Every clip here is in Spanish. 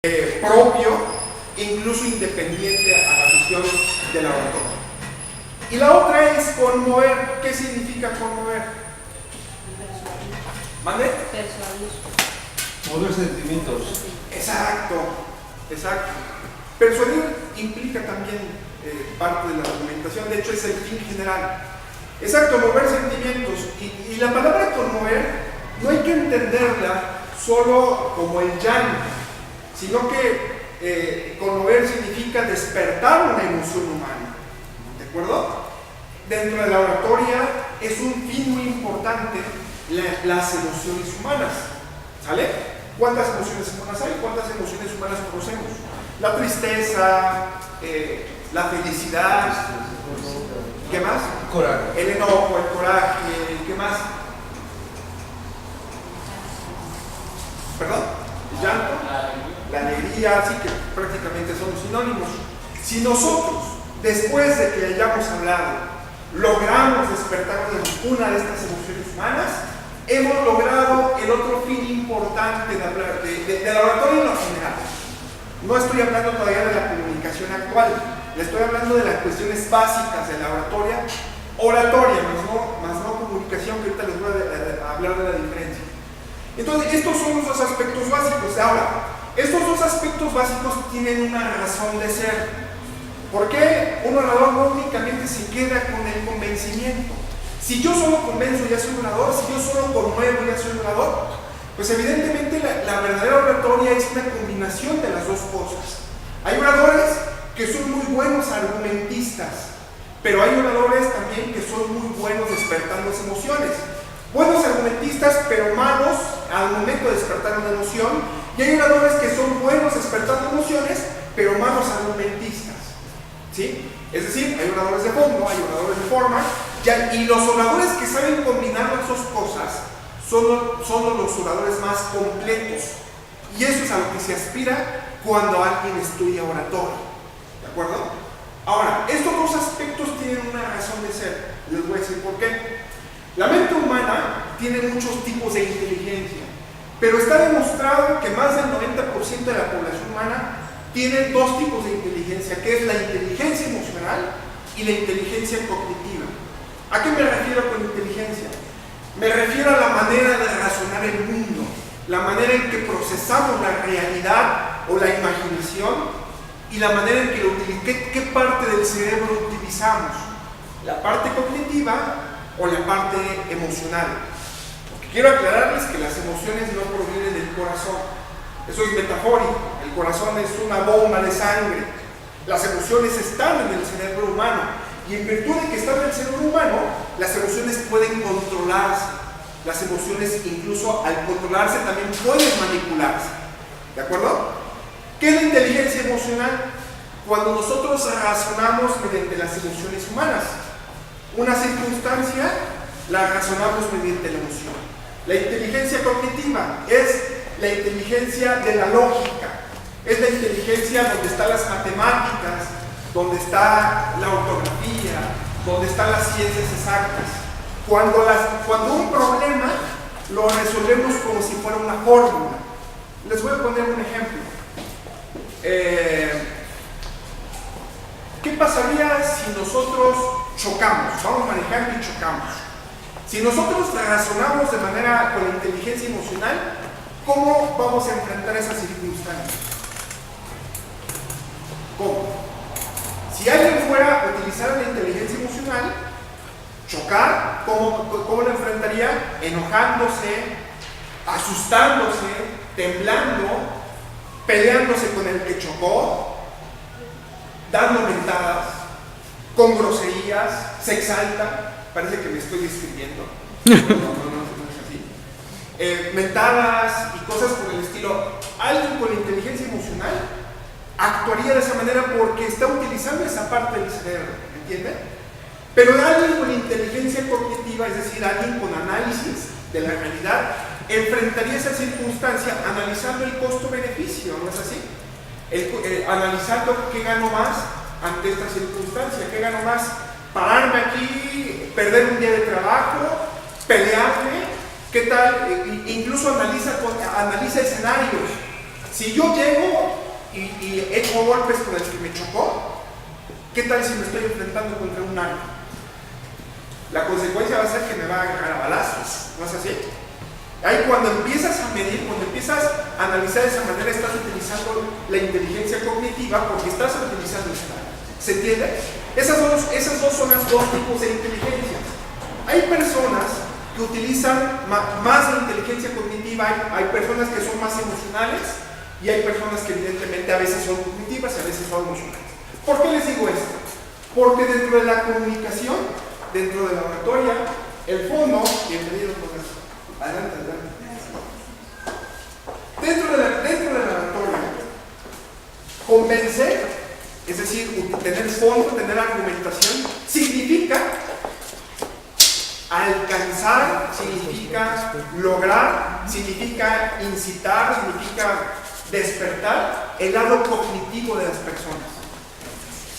propio, incluso independiente a la cuestión de la oratoria. Y la otra es conmover. ¿Qué significa conmover? ¿Mande? Persuadir. Mover sentimientos. Exacto, exacto. Persuadir implica también parte de la argumentación, de hecho es el fin general. Exacto, mover sentimientos. Y la palabra conmover no hay que entenderla solo como el llanto, sino que conmover significa despertar una emoción humana. ¿De acuerdo? Dentro de la oratoria es un fin muy importante las emociones humanas. ¿Sale? ¿Cuántas emociones humanas hay? ¿Cuántas emociones humanas conocemos? La tristeza, la felicidad, ¿qué más? Coraje. El enojo, el coraje, ¿qué más? ¿Perdón? ¿El llanto? La alegría, así que prácticamente son sinónimos. Si nosotros, después de que hayamos hablado, logramos despertar una de estas emociones humanas, hemos logrado el otro fin importante de hablar de la oratoria en lo general. No estoy hablando todavía de la comunicación actual, le estoy hablando de las cuestiones básicas de la oratoria, más no comunicación, que ahorita les voy a hablar de la diferencia. Entonces, estos son los dos aspectos básicos. Ahora, estos dos aspectos básicos tienen una razón de ser. ¿Por qué un orador no únicamente se queda con el convencimiento? Si yo solo convenzo, ya soy un orador. Si yo solo conmuevo, ya soy un orador. Pues evidentemente la verdadera oratoria es una combinación de las dos cosas. Hay oradores que son muy buenos argumentistas, pero hay oradores también que son muy buenos despertando las emociones. Buenos argumentistas, pero malos al momento de despertar una emoción. Y hay oradores que son buenos despertando emociones, pero malos argumentistas. ¿Sí? Es decir, hay oradores de fondo, hay oradores de forma, y los oradores que saben combinar las dos cosas son los oradores más completos. Y eso es a lo que se aspira cuando alguien estudia oratoria. ¿De acuerdo? Ahora, estos dos aspectos tienen una razón de ser. Les voy a decir por qué. La mente humana tiene muchos tipos de inteligencia, pero está demostrado que más del 90% de la población humana tiene dos tipos de inteligencia, que es la inteligencia emocional y la inteligencia cognitiva. ¿A qué me refiero con inteligencia? Me refiero a la manera de razonar el mundo, la manera en que procesamos la realidad o la imaginación y la manera en que qué parte del cerebro utilizamos, la parte cognitiva o la parte emocional. Porque quiero aclararles que las emociones no provienen del corazón. Eso es metafórico. El corazón es una bomba de sangre. Las emociones están en el cerebro humano. Y en virtud de que están en el cerebro humano, las emociones pueden controlarse. Las emociones, incluso al controlarse, también pueden manipularse. ¿De acuerdo? ¿Qué es la inteligencia emocional? Cuando nosotros razonamos mediante las emociones humanas. Una circunstancia la razonamos mediante la emoción. La inteligencia cognitiva es la inteligencia de la lógica, es la inteligencia donde están las matemáticas, donde está la ortografía, donde están las ciencias exactas. Cuando un problema lo resolvemos como si fuera una fórmula. Les voy a poner un ejemplo. ¿Qué pasaría si nosotros chocamos? Vamos manejando y chocamos. Si nosotros razonamos de manera con la inteligencia emocional, ¿cómo vamos a enfrentar esa circunstancia? ¿Cómo? Si alguien fuera a utilizar la inteligencia emocional, chocar, ¿cómo lo enfrentaría? Enojándose, asustándose, temblando, peleándose con el que chocó, dando mentadas, con groserías, se exalta. Parece que me estoy describiendo. No es así. Mentadas y cosas por el estilo. Alguien con la inteligencia emocional actuaría de esa manera porque está utilizando esa parte del cerebro, ¿entienden? Pero alguien con inteligencia cognitiva, es decir, alguien con análisis de la realidad, enfrentaría esa circunstancia analizando el costo-beneficio, ¿no es así? Analizando qué gano más ante esta circunstancia, qué gano más, pararme aquí, perder un día de trabajo, pelearme, qué tal, incluso analiza escenarios. Si yo llego y echo golpes con el que me chocó, ¿qué tal si me estoy enfrentando contra un arma? La consecuencia va a ser que me va a agarrar a balazos, ¿no es así? Ahí cuando empiezas a medir, cuando empiezas a analizar de esa manera, estás utilizando la inteligencia cognitiva porque estás utilizando esa área. ¿Se entiende? Esas dos son los dos tipos de inteligencia. Hay personas que utilizan más la inteligencia cognitiva, hay personas que son más emocionales y hay personas que evidentemente a veces son cognitivas y a veces son emocionales. ¿Por qué les digo esto? Porque dentro de la comunicación, dentro de la oratoria, el fondo, bienvenido profesor, adelante, adelante. Dentro de la oratoria, convencer, es decir, tener fondo, tener argumentación, significa alcanzar, significa lograr, significa incitar, significa despertar el lado cognitivo de las personas.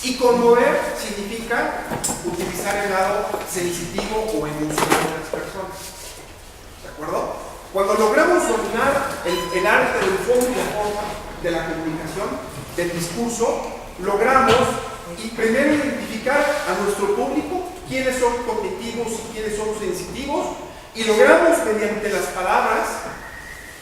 Y conmover significa utilizar el lado sensitivo o emocional de las personas. ¿De acuerdo? Cuando logramos dominar el arte del fondo y la forma de la comunicación, del discurso, logramos primero identificar a nuestro público, quiénes son cognitivos y quiénes son sensitivos, y logramos mediante las palabras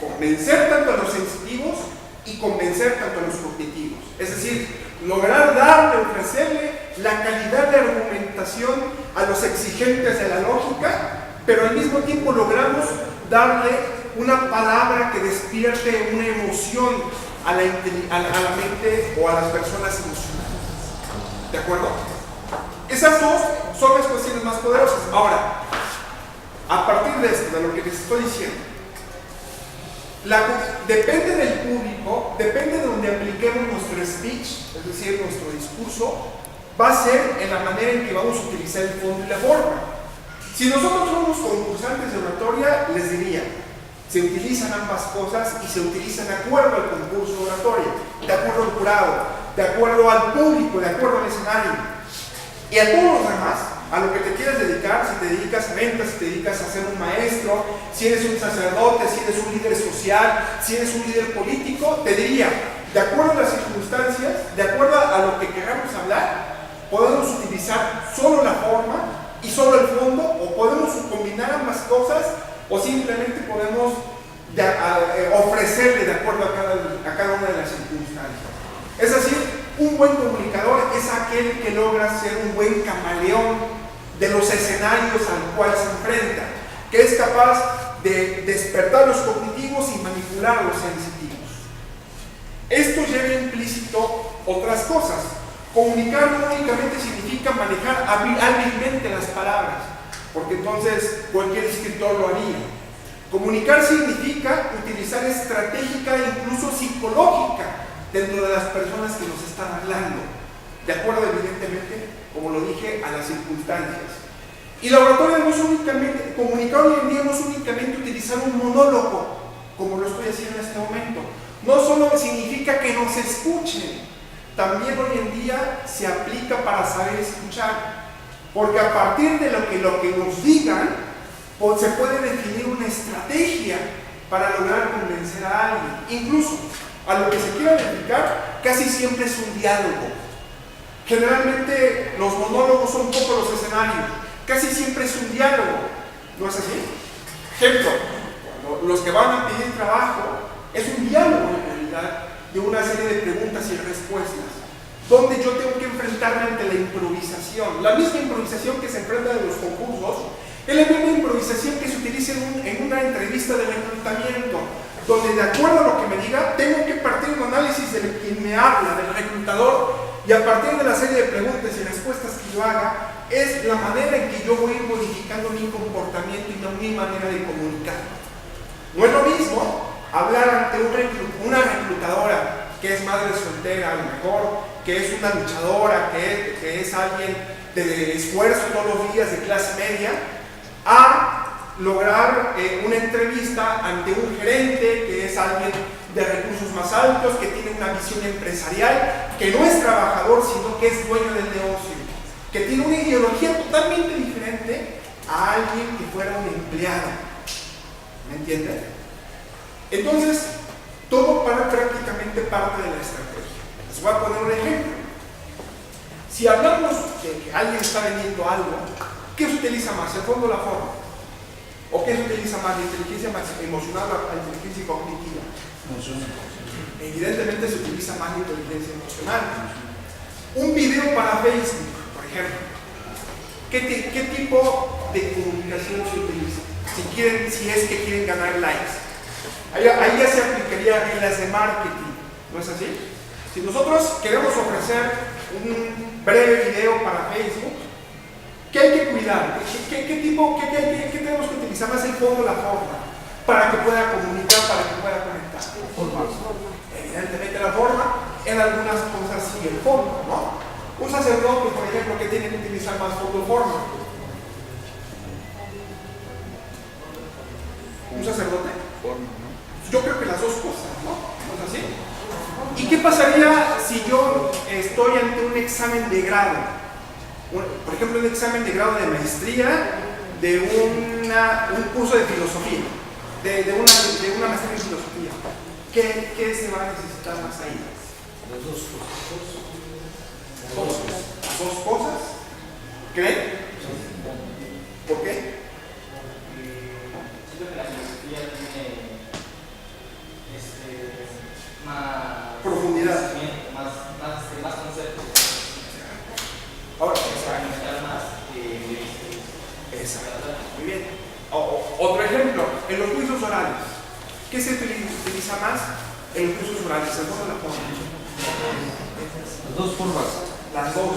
convencer tanto a los sensitivos y convencer tanto a los cognitivos. Es decir, lograr darle, ofrecerle la calidad de argumentación a los exigentes de la lógica, pero al mismo tiempo logramos darle una palabra que despierte una emoción a la mente o a las personas emocionales. ¿De acuerdo? Esas dos son las cuestiones más poderosas. Ahora, a partir de esto, de lo que les estoy diciendo, depende del público, depende de donde apliquemos nuestro speech, es decir, nuestro discurso, va a ser en la manera en que vamos a utilizar el fondo y la forma. Si nosotros somos concursantes de oratoria, les diría, se utilizan ambas cosas y se utilizan de acuerdo al concurso de oratoria, de acuerdo al jurado, de acuerdo al público, de acuerdo al escenario. Y a todos los demás, a lo que te quieras dedicar, si te dedicas a ventas, si te dedicas a ser un maestro, si eres un sacerdote, si eres un líder social, si eres un líder político, te diría, de acuerdo a las circunstancias, de acuerdo a lo que queramos hablar, podemos utilizar solo la forma y solo el fondo, o podemos combinar ambas cosas, o simplemente podemos ofrecerle de acuerdo a cada una de las circunstancias. Es decir, un buen comunicador es aquel que logra ser un buen camaleón de los escenarios al cual se enfrenta, que es capaz de despertar los cognitivos y manipular los sensitivos. Esto lleva implícito otras cosas. Comunicar no únicamente significa manejar hábilmente las palabras, porque entonces cualquier escritor lo haría. Comunicar significa utilizar estratégica e incluso psicológica dentro de las personas que nos están hablando, de acuerdo evidentemente, como lo dije, a las circunstancias. Y la oratoria no es únicamente, comunicar hoy en día no es únicamente utilizar un monólogo, como lo estoy haciendo en este momento. No solo significa que nos escuchen, también hoy en día se aplica para saber escuchar, porque a partir de lo que nos digan, pues se puede definir una estrategia para lograr convencer a alguien. Incluso a lo que se quiera dedicar, casi siempre es un diálogo. Generalmente los monólogos son un poco los escenarios, casi siempre es un diálogo, ¿no es así? Ejemplo, cuando los que van a pedir trabajo, es un diálogo en realidad de una serie de preguntas y respuestas, donde yo tengo que enfrentarme ante la improvisación, la misma improvisación que se enfrenta en los concursos, es la misma improvisación que se utiliza en una entrevista de reclutamiento, donde de acuerdo a lo que me diga, tengo que partir de un análisis de quien me habla, del reclutador, y a partir de la serie de preguntas y respuestas que yo haga, es la manera en que yo voy a ir modificando mi comportamiento y mi manera de comunicar. No es lo mismo hablar ante una reclutadora que es madre soltera, a lo mejor, que es una luchadora, que es alguien de esfuerzo todos los días de clase media, a lograr una entrevista ante un gerente que es alguien de recursos más altos, que tiene una visión empresarial, que no es trabajador, sino que es dueño del negocio, que tiene una ideología totalmente diferente a alguien que fuera un empleado. ¿Me entienden? Entonces, todo prácticamente parte de la estrategia. Les voy a poner un ejemplo. Si hablamos de que alguien está vendiendo algo, ¿qué se utiliza más, el fondo o la forma? ¿O qué se utiliza más, la inteligencia más emocional o la inteligencia cognitiva? Evidentemente se utiliza más la inteligencia emocional. Un video para Facebook, por ejemplo, ¿qué tipo de comunicación se utiliza? Si es que quieren ganar likes. Ahí ya se aplicaría reglas de marketing, ¿no es así? Si nosotros queremos ofrecer un breve video para Facebook, ¿qué hay que cuidar? ¿Qué tenemos que utilizar? Más el fondo, la forma, para que pueda comunicar, para que pueda conectar. Evidentemente la forma, en algunas cosas sí el fondo, ¿no? Un sacerdote, por ejemplo, que tiene que utilizar más fondo o forma. ¿Un sacerdote? Forma, ¿no? Yo creo que las dos cosas, ¿no? ¿No es así? ¿Y qué pasaría si yo estoy ante un examen de grado? Por ejemplo, un examen de grado de maestría, de un curso de filosofía, de una maestría en filosofía. ¿Qué se va a necesitar más ahí? Las dos cosas. ¿Dos cosas? ¿Creen? ¿Por qué? Siento que la filosofía tiene más profundidad, más conceptos. Ahora, Más exacto. Muy bien. Otro ejemplo, en los juicios orales, ¿qué se utiliza más en los juicios orales? ¿El fondo o la forma? Las dos formas. Las dos.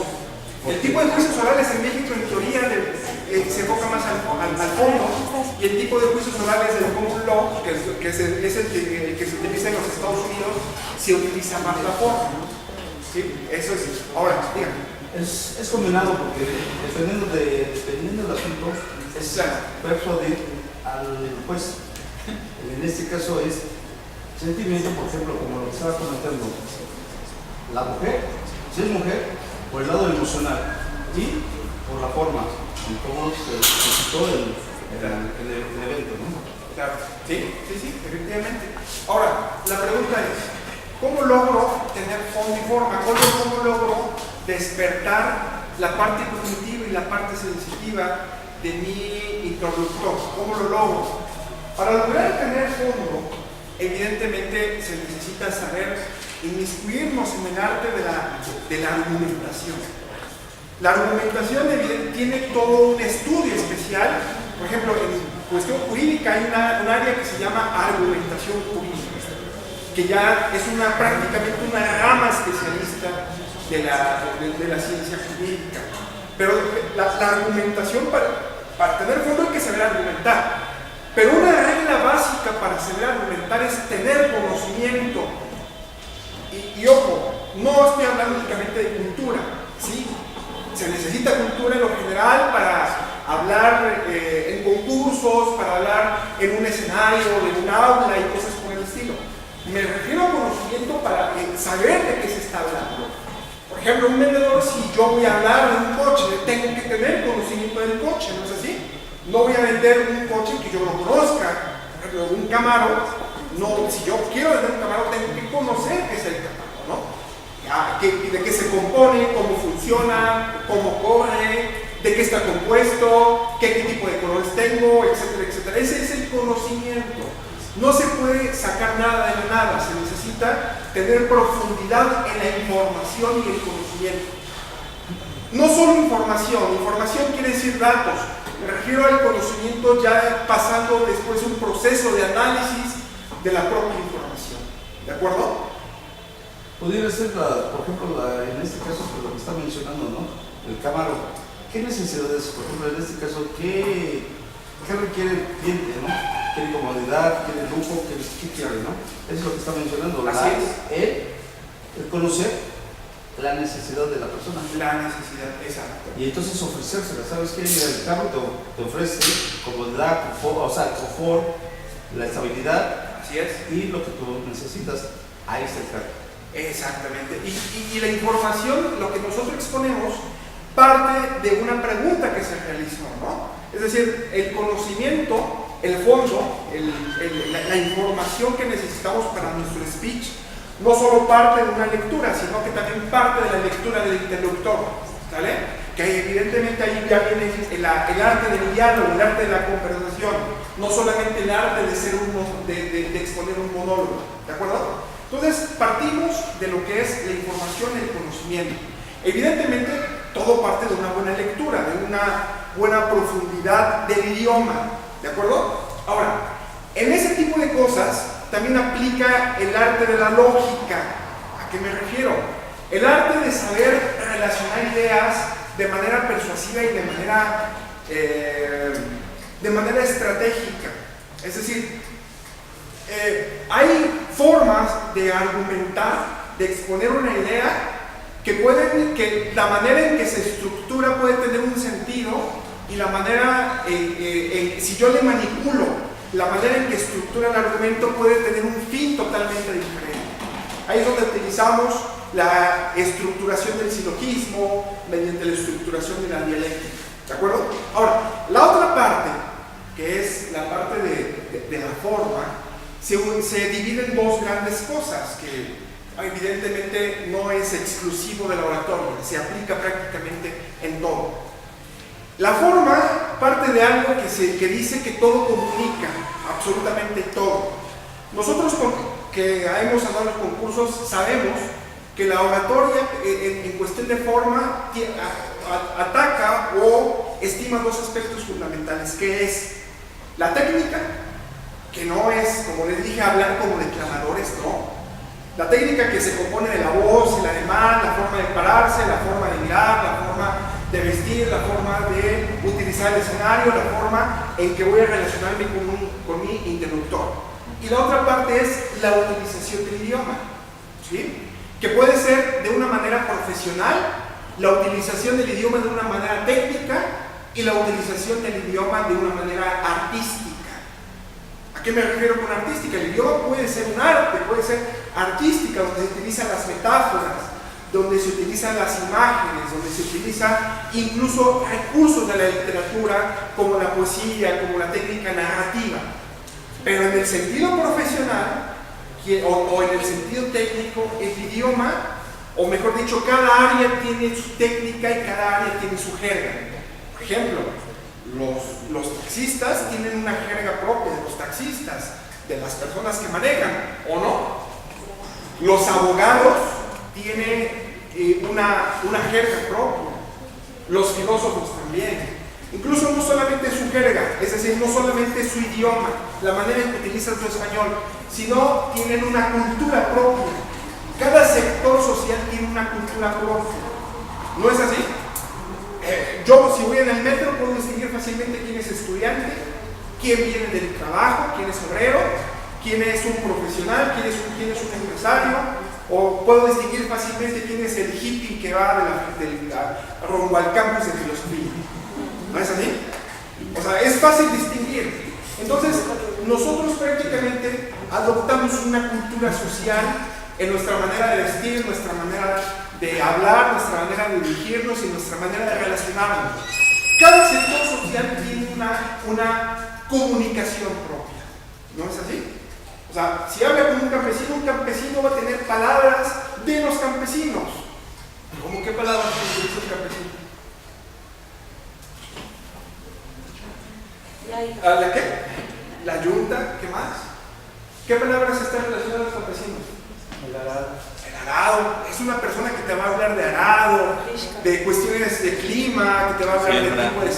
El tipo de juicios orales en México, en teoría, se enfoca más al fondo, y el tipo de juicios orales del common law, que es el que se utiliza en los Estados Unidos, se utiliza más la forma. ¿Sí? Eso es. Ahora, díganme. Es combinado porque dependiendo del asunto, es persuadir al juez. En este caso es sentimiento, por ejemplo, como lo que estaba comentando. La mujer, si es mujer, por el lado emocional y por la forma en cómo se suscitó el evento, ¿no? Claro. Sí, efectivamente. Ahora, la pregunta es, ¿cómo logro tener fondo y forma? ¿Cómo logro despertar la parte cognitiva y la parte sensitiva de mi interlocutor? ¿Cómo lo logro? Para lograr tener fondo, evidentemente se necesita saber inmiscuirnos en el arte de la argumentación. La argumentación tiene todo un estudio especial. Por ejemplo, en cuestión jurídica hay un área que se llama argumentación jurídica, que ya es prácticamente una rama especialista de la ciencia jurídica. Pero la argumentación, para tener fondo hay que saber argumentar. Pero una regla básica para saber argumentar es tener conocimiento. Y ojo, no estoy hablando únicamente de cultura, ¿sí? Se necesita cultura en lo general para hablar en concursos, para hablar en un escenario, en un aula y cosas por el estilo. Me refiero a conocimiento para saber de qué se está hablando. Por ejemplo, un vendedor, si yo voy a hablar de un coche, tengo que tener conocimiento del coche, ¿no es así? No voy a vender un coche que yo no conozca. Por ejemplo, un Camaro, si yo quiero vender un Camaro, tengo que conocer qué es el Camaro, ¿no? De qué se compone, cómo funciona, cómo corre, de qué está compuesto, qué tipo de colores tengo, etcétera, etcétera. Ese es el conocimiento. No se puede sacar nada de la nada, se necesita tener profundidad en la información y el conocimiento. No solo información quiere decir datos. Me refiero al conocimiento ya pasando después un proceso de análisis de la propia información. ¿De acuerdo? Pudiera ser, por ejemplo, en este caso, lo que está mencionando, ¿no? El Camaro. ¿Qué necesidades, por ejemplo, en este caso, qué requiere el cliente, ¿no? ¿Quiere comodidad? ¿Quiere lujo? ¿Qué quiere, no? Eso es lo que está mencionando. Así es. El conocer la necesidad de la persona. La necesidad, exacto. Y entonces ofrecérsela. ¿Sabes qué? Mira, el carro te ofrece comodidad, confort, la estabilidad. Así es. Y lo que tú necesitas, ahí está el carro. Exactamente. Y la información, lo que nosotros exponemos, parte de una pregunta que se realizó, ¿no? Es decir, el conocimiento el fondo, la información que necesitamos para nuestro speech, no solo parte de una lectura, sino que también parte de la lectura del interlocutor, ¿vale? Que evidentemente ahí ya viene el arte del diálogo, el arte de la conversación, no solamente el arte de exponer un monólogo, ¿de acuerdo? Entonces partimos de lo que es la información y el conocimiento. Evidentemente todo parte de una buena lectura, de una buena profundidad del idioma, ¿de acuerdo? Ahora, en ese tipo de cosas también aplica el arte de la lógica. ¿A qué me refiero? El arte de saber relacionar ideas de manera persuasiva y de manera estratégica. Es decir, hay formas de argumentar, de exponer una idea que la manera en que se estructura puede tener un sentido y la manera, si yo le manipulo, la manera en que estructura el argumento puede tener un fin totalmente diferente. Ahí es donde utilizamos la estructuración del silogismo mediante la estructuración de la dialéctica, ¿de acuerdo? Ahora, la otra parte, que es la parte de la forma, se divide en dos grandes cosas que evidentemente no es exclusivo de la oratoria, se aplica prácticamente en todo. La forma parte de algo que dice que todo comunica, absolutamente todo. Nosotros que hemos andado en los concursos sabemos que la oratoria en cuestión de forma ataca o estima dos aspectos fundamentales, que es la técnica, que no es, como les dije, hablar como declamadores, no. La técnica que se compone de la voz, el ademán, la forma de pararse, la forma de mirar, la forma de vestir, la forma de utilizar el escenario, la forma en que voy a relacionarme con mi interlocutor. Y la otra parte es la utilización del idioma, ¿sí? Que puede ser de una manera profesional, la utilización del idioma de una manera técnica y la utilización del idioma de una manera artística. ¿A qué me refiero con artística? El idioma puede ser un arte, puede ser artística, donde se utilizan las metáforas, donde se utilizan las imágenes, donde se utilizan incluso recursos de la literatura como la poesía, como la técnica narrativa. Pero en el sentido profesional o en el sentido técnico, el idioma, o mejor dicho, cada área tiene su técnica y cada área tiene su jerga. Por ejemplo, los taxistas tienen una jerga propia de los taxistas, de las personas que manejan, ¿o no? Los abogados tienen una jerga propia, los filósofos también. Incluso no solamente su jerga, es decir, no solamente su idioma, la manera en que utilizan su español, sino tienen una cultura propia. Cada sector social tiene una cultura propia. ¿No es así? Yo, si voy en el metro, puedo distinguir fácilmente quién es estudiante, quién viene del trabajo, quién es obrero, quién es un profesional, quién es un empresario, o puedo distinguir fácilmente quién es el hippie que va rumbo al campus de filosofía. ¿No es así? O sea, es fácil distinguir. Entonces, nosotros prácticamente adoptamos una cultura social en nuestra manera de vestir, nuestra manera de hablar, nuestra manera de dirigirnos y nuestra manera de relacionarnos. Cada sector social tiene una comunicación propia. ¿No es así? O sea, si habla con un campesino va a tener palabras de los campesinos. ¿Cómo qué palabras utiliza el campesino? ¿La qué? La yunta, ¿qué más? ¿Qué palabras están relacionadas a los campesinos? El arado. El arado, es una persona que te va a hablar de arado, de cuestiones de clima, que te va a hablar de tipo de...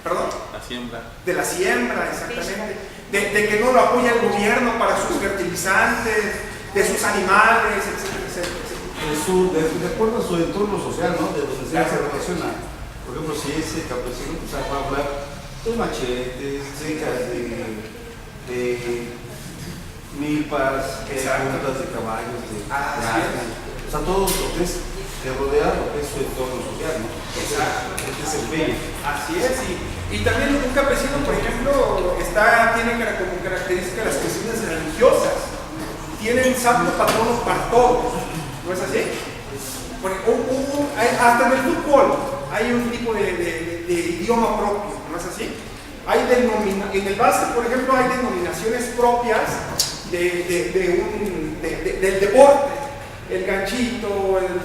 ¿Perdón? La siembra. De la siembra, exactamente. De que no lo apoya el gobierno para sus fertilizantes, de sus animales, etcétera, etcétera. De acuerdo a su entorno social, ¿no? De donde se relaciona. Por ejemplo, si ese campesino pues, va a hablar de machetes, secas de milpas, puntas de caballos, de o sea, todo lo que es que rodea lo que es su entorno social, ¿no? Exacto. El desempeño. Así es, y también un campesino, por ejemplo, tiene como característica las cuestiones religiosas. Tienen santo patrono para todos, ¿no es así? Hasta en el fútbol hay un tipo de idioma propio, ¿no es así? en el básquet, por ejemplo, hay denominaciones propias del deporte, el ganchito, el